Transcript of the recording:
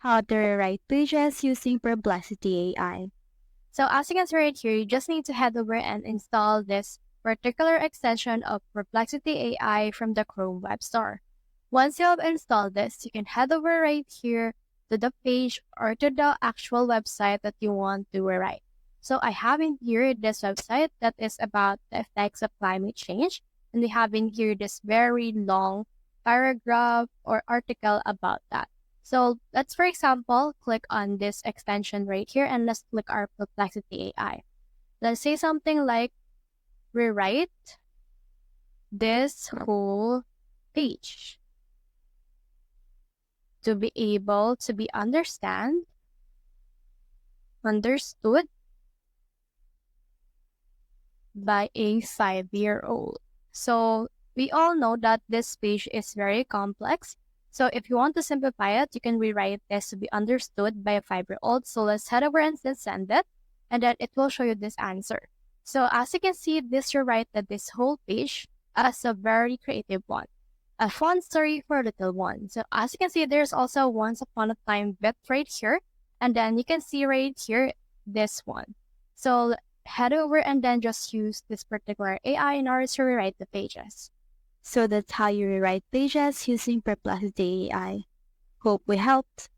How to rewrite pages using Perplexity AI. So as you can see right here, you just need to head over and install this particular extension of Perplexity AI from the Chrome Web Store. Once you have installed this, you can head over right here to the page or to the actual website that you want to rewrite. So I have in here this website that is about the effects of climate change. And we have in here this very long paragraph or article about that. So let's, for example, click on this extension right here and let's click our Perplexity AI. Let's say something like rewrite this whole page to be able to be understood by a 5-year-old. So we all know that this page is very complex. So if you want to simplify it, you can rewrite this to be understood by a 5-year-old. So let's head over and send it, and then it will show you this answer. So as you can see, this rewrited this whole page as a very creative one. A fun story for a little one. So as you can see, there's also once upon a time bit right here. And then you can see right here, this one. So head over and then just use this particular AI in order to rewrite the pages. So that's how you rewrite pages using Perplexity AI. Hope we helped.